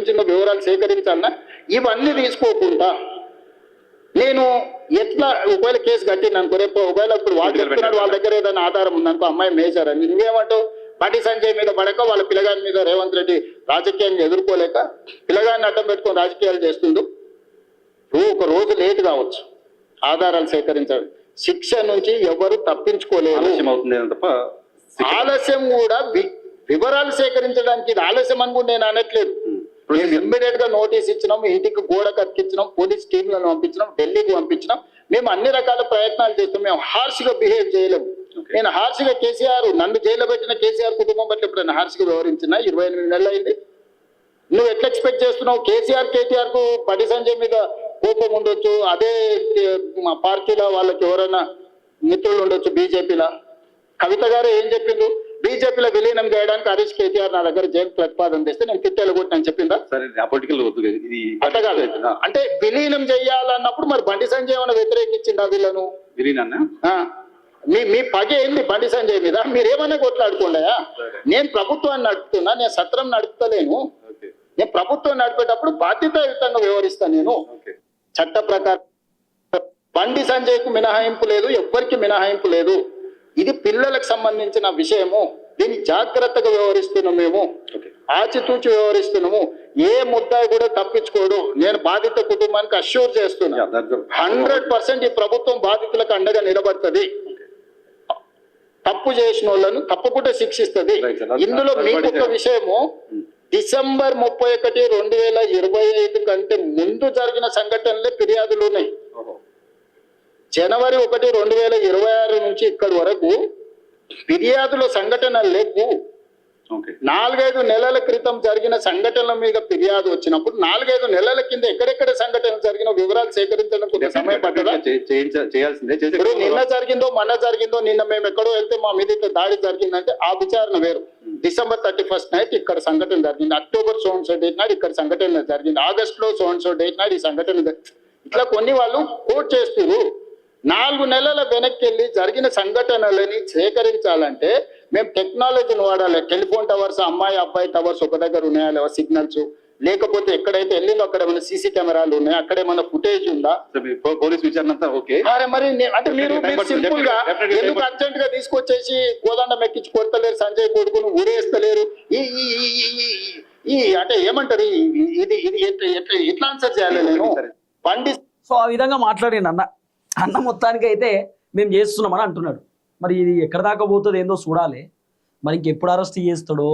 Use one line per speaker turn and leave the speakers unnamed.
నిర్మించిన వివరాలు సేకరించాలన్నా ఇవన్నీ తీసుకోకుండా నేను ఎట్లా ఒకవేళ కేసు కట్టింది అనుకో, రేపు ఒకవేళ ఇప్పుడు వాళ్ళు చెప్తున్నాడు వాళ్ళ దగ్గర ఏదైనా ఆధారం ఉందనుకో, అమ్మాయి మేజర్ అని నువ్వేమంటావు? బండి సంజయ్ మీద పడక వాళ్ళ పిల్లగాని మీద రేవంత్ రెడ్డి రాజకీయాన్ని ఎదుర్కోలేక పిల్లగాన్ని అడ్డం పెట్టుకొని రాజకీయాలు చేస్తుండు. ఒక రోజు లేట్ కావచ్చు ఆధారాలు సేకరించాలి. శిక్ష నుంచి ఎవరు తప్పించుకోలేరు. ఆలస్యం కూడా వివరాలు సేకరించడానికి ఇది ఆలస్యం అని కూడా నేను అనట్లేదు. మేము ఇమ్మీడియట్ గా నోటీస్ ఇచ్చినాం, ఇంటికి గోడ కత్తిచ్చినాం, పోలీస్ టీంలను పంపించినాం, ఢిల్లీకి పంపించినాం. మేము అన్ని రకాల ప్రయత్నాలు చేస్తాం. మేము హార్ష్ గా బిహేవ్ చేయలేము. నేను హార్ష్ గా కేసీఆర్ నన్ను జైల్లో పెట్టిన కేసీఆర్ కుటుంబం పట్ల ఎప్పుడైనా హార్ష్ గా వ్యవహరించిన 28 నెలలు అయింది. నువ్వు ఎట్లా ఎక్స్పెక్ట్ చేస్తున్నావు? కేటీఆర్ కు బండి సంజయ్ మీద కోపం ఉండొచ్చు, అదే మా పార్టీలో వాళ్ళకి ఎవరైనా మిత్రులు ఉండొచ్చు బీజేపీలో. కవిత గారు ఏం చెప్పిండు? బీజేపీలో విలీనం చేయడానికి హరీష్ కేటీఆర్ నా దగ్గర జైలు ప్రతిపాదన చేస్తే నేను తిట్టేలు కొట్టినని చెప్పిందా? అట్లా కాదు. అంటే విలీనం చేయాలన్నప్పుడు మరి బండి సంజయ్ ఏమైనా వ్యతిరేకించిందా వీళ్ళను? మీ పగ ఏంది బండి సంజయ్ మీద? మీరేమన్నా కొట్లాడుకోండియా. నేను ప్రభుత్వాన్ని నడుపుతున్నా, నేను సత్రం నడుపుతలేను. నేను ప్రభుత్వం నడిపేటప్పుడు బాధ్యతాయుతంగా వ్యవహరిస్తాను. నేను చట్ట ప్రకారం బండి సంజయ్కు మినహాయింపు లేదు, ఎవ్వరికి మినహాయింపు లేదు. ఇది పిల్లలకు సంబంధించిన విషయము. దీన్ని జాగ్రత్తగా వ్యవహరిస్తున్నాము, మేము ఆచితూచి వ్యవహరిస్తున్నాము. ఏ ముద్దాయి కూడా తప్పించుకోడు. నేను బాధిత కుటుంబానికి అష్యూర్ చేస్తున్నా 100% ఈ ప్రభుత్వం బాధితులకు అండగా నిలబడుతుంది. తప్పు చేసిన వాళ్ళను తప్పకుండా శిక్షిస్తుంది. ఇందులో మీకు ఒక విషయము, డిసెంబర్ 31, 2025 కంటే ముందు జరిగిన సంఘటనలే ఫిర్యాదులు ఉన్నాయి. జనవరి 1, 2026 నుంచి ఇక్కడి వరకు ఫిర్యాదుల సంఘటనలు లేవు. 4-5 నెలల క్రితం జరిగిన సంఘటనల మీద ఫిర్యాదు వచ్చినప్పుడు 4-5 నెలల కింద ఎక్కడెక్కడ సంఘటనలు జరిగిన వివరాలు సేకరించడం కొంత సమయం పట్టదా? ఇప్పుడు నిన్న జరిగిందో మొన్న జరిగిందో, నిన్న మేము ఎక్కడో వెళ్తే మా మీద దాడి జరిగిందంటే ఆ విచారణ వేరు. డిసెంబర్ 31 నైట్ ఇక్కడ సంఘటన జరిగింది, October so and so date నాడు ఇక్కడ సంఘటన జరిగింది, ఆగస్టులో సో అండ్ సో డేట్ నాడు ఈ సంఘటన. ఇట్లా కొన్ని వాళ్ళు కోట్ చేస్తారు. 4 నెలల వెనక్కి వెళ్ళి జరిగిన సంఘటనలని సేకరించాలంటే మేము టెక్నాలజీని వాడాలి. టెలిఫోన్ టవర్స్, అమ్మాయి అబ్బాయి టవర్స్ ఒక దగ్గర ఉన్నాయా లేవా, సిగ్నల్స్, లేకపోతే ఎక్కడైతే వెళ్ళిందో అక్కడ ఏమైనా సీసీ కెమెరాలు ఉన్నాయా, అక్కడ ఏమైనా ఫుటేజ్ ఉందా, పోలీస్ విచారణ అంతా ఓకే. మరి అంటే మీరు సింపుల్ గా ఎందుకు అర్జెంట్ గా తీసుకొచ్చేసి కోదండం ఎక్కించి కొడతలేరు, సంజయ్ కొడుకును ఊరేస్తలేరు? ఈ అంటే ఏమంటారు, ఇది ఎట్లా ఆన్సర్ చేయాలి నేను? బండి
సో ఆ విధంగా మాట్లాడిండు అన్న మొత్తానికి అయితే మేము చేస్తున్నామని అంటున్నాడు. మరి ఇది ఎక్కడ దాకా పోతుంది ఏందో చూడాలి. మరి ఇంకెప్పుడు అరెస్ట్ చేస్తాడో